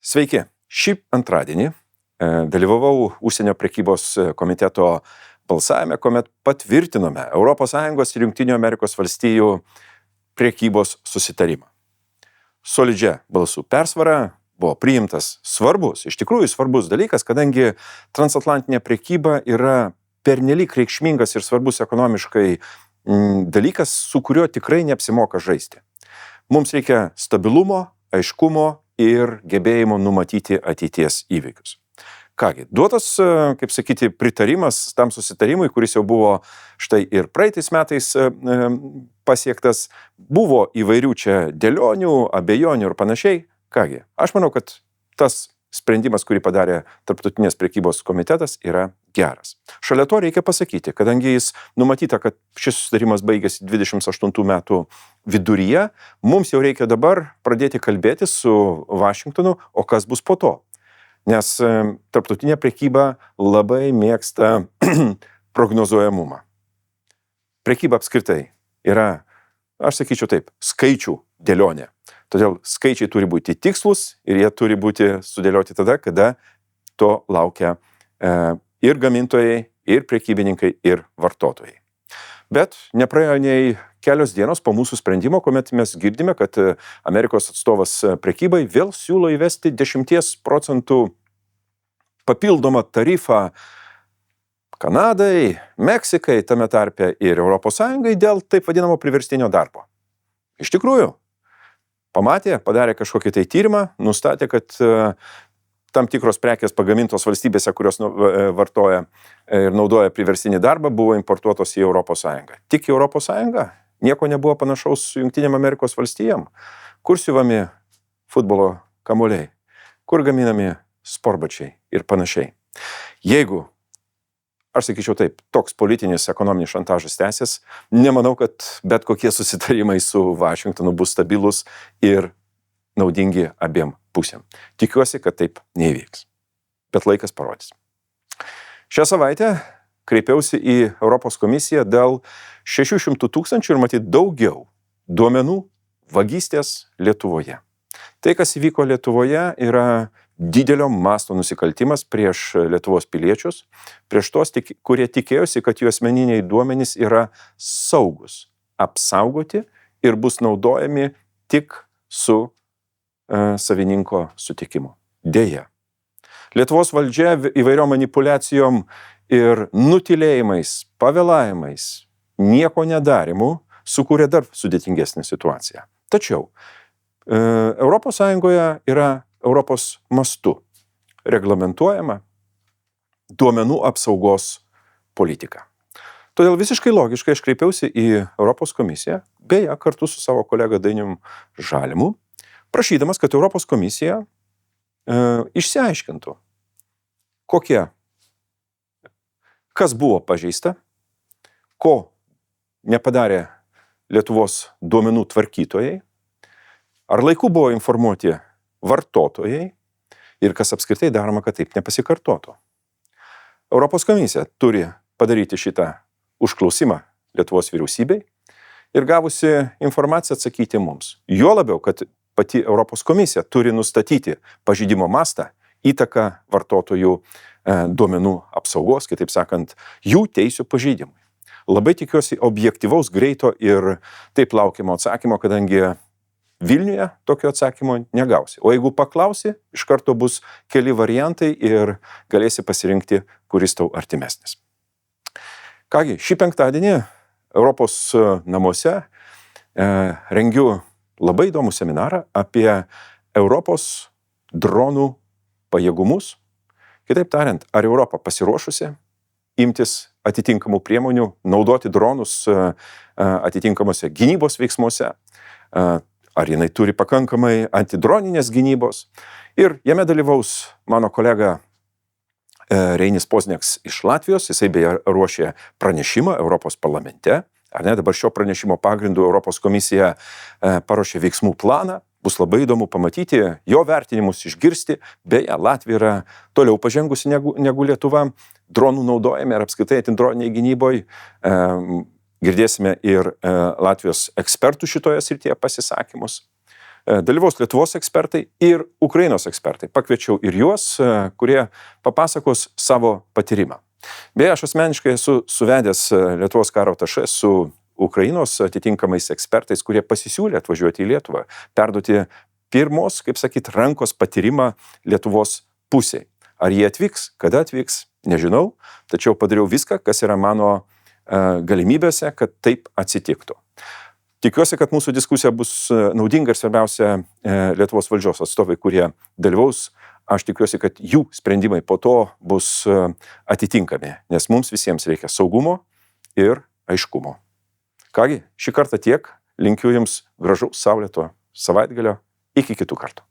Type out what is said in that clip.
Sveiki. Šį antradienį dalyvavau užsienio prekybos komiteto balsavime, kuomet patvirtinome ES ir Jungtinių Amerikos valstijų prekybos susitarimą. Solidžia balsų persvara buvo priimtas iš tikrųjų svarbus dalykas, kadangi transatlantinė prekyba yra pernelyg reikšmingas ir svarbus ekonomiškai dalykas, su kuriuo tikrai neapsimoka žaisti. Mums reikia stabilumo, aiškumo ir gebėjimo numatyti ateities įvykius. Kągi, duotas, kaip sakyti, pritarimas tam susitarimui, kuris jau buvo štai ir praeitais metais pasiektas, buvo įvairių čia dėlionių, abejonių ir panašiai. Kągi, aš manau, kad tas sprendimas, kurį padarė Tarptautinės prekybos komitetas, yra geras. Šalia to reikia pasakyti, kadangi jis numatyta, kad šis susitarimas baigėsi 28 metų viduryje, mums jau reikia dabar pradėti kalbėti su Vašingtonu, o kas bus po to. Nes tarptautinė prekyba labai mėgsta prognozuojamumą. Prekyba apskritai yra, aš sakyčiau taip, skaičių dėlionė. Todėl skaičiai turi būti tikslus ir jie turi būti sudėlioti tada, kada to laukia ir gamintojai, ir prekybininkai, ir vartotojai. Bet nepraėjo nei kelios dienos po mūsų sprendimo, kuomet mes girdime, kad Amerikos atstovas prekybai vėl siūlo įvesti 10% papildomą tarifą Kanadai, Meksikai, tame tarpe ir ES dėl taip vadinamo priverstinio darbo. Iš tikrųjų, padarė kažkokį tai tyrimą, nustatė, kad tam tikros prekės pagamintos valstybėse, kurios vartoja ir naudoja priverstinį darbą, buvo importuotos į ES. Tik į ES? Nieko nebuvo panašaus su Jungtinėm Amerikos valstijom. Kur siuvami futbolo kamuoliai? Kur gaminami sportbačiai ir panašiai? Jeigu, aš sakyčiau taip, toks politinis ekonominis šantažas tęsis, nemanau, kad bet kokie susitarimai su Vašingtonu bus stabilus ir naudingi abiem pusėm. Tikiuosi, kad taip neįvyks. Bet laikas parodys. Šią savaitę kreipiausi į Europos komisiją dėl 600 000 ir matyt daugiau duomenų vagystės Lietuvoje. Tai, kas įvyko Lietuvoje, yra didelio masto nusikaltimas prieš Lietuvos piliečius, prieš tos, kurie tikėjosi, kad jų asmeniniai duomenys yra saugus, apsaugoti ir bus naudojami tik su savininko sutikimu. Deja. Lietuvos valdžia įvairiom manipulacijom ir nutilėjimais, pavėlavimais, nieko nedarimu sukūrė dar sudėtingesnę situaciją. Tačiau ES yra Europos mastu reglamentuojama duomenų apsaugos politika. Todėl visiškai logiškai aš kreipiausi į Europos komisiją, beje, kartu su savo kolega Dainium Žalimu, prašydamas, kad Europos komisija išsiaiškintų, kas buvo pažeista, ko nepadarė Lietuvos duomenų tvarkytojai, ar laiku buvo informuoti vartotojai ir kas apskritai daroma, kad taip nepasikartotų. Europos komisija turi padaryti šitą užklausimą Lietuvos vyriausybei ir gavusi informaciją atsakyti mums. Juo labiau, kad pati Europos komisija turi nustatyti pažeidimo mastą, įtaką vartotojų duomenų apsaugos, kitaip sakant, jų teisių pažeidimui. Labai tikiuosi objektyvaus, greito ir taip laukiamo atsakymo, kadangi Vilniuje tokio atsakymo negausi. O jeigu paklausi, iš karto bus keli variantai ir galėsi pasirinkti, kuris tau artimesnis. Kągi, šį penktadienį Europos namuose rengiu labai įdomų seminarą apie Europos dronų pajėgumus. Kitaip tariant, ar Europa pasiruošusi imtis atitinkamų priemonių, naudoti dronus atitinkamuose gynybos veiksmuose, ar jinai turi pakankamai antidroninės gynybos. Ir jame dalyvaus mano kolega Reinis Pozniaks iš Latvijos, jisai beje ruošė pranešimą Europos parlamente. Ar ne, dabar šio pranešimo pagrindu Europos komisija paruošė veiksmų planą. Bus labai įdomu pamatyti, jo vertinimus išgirsti. Beje, Latvija yra toliau pažengusi negu Lietuva. Dronų naudojame ir apskritai antidroniniai gynyboj. Girdėsime ir Latvijos ekspertų šitoje srityje pasisakymus. Dalyvaus Lietuvos ekspertai ir Ukrainos ekspertai. Pakviečiau ir juos, kurie papasakos savo patyrimą. Beje, aš asmeniškai esu suvedęs Lietuvos karo atašė su Ukrainos atitinkamais ekspertais, kurie pasisiūlė atvažiuoti į Lietuvą, perduoti pirmos, kaip sakyt, rankos patyrimą Lietuvos pusėje. Ar jie atvyks, kada atvyks, nežinau, tačiau padariau viską, kas yra mano galimybėse, kad taip atsitiktų. Tikiuosi, kad mūsų diskusija bus naudinga ir svarbiausia Lietuvos valdžios atstovai, kurie dalyvaus. Aš tikiuosi, kad jų sprendimai po to bus atitinkami, nes mums visiems reikia saugumo ir aiškumo. Kągi, šį kartą tiek. Linkiu Jums gražaus saulėto savaitgalio. Iki kitų kartų.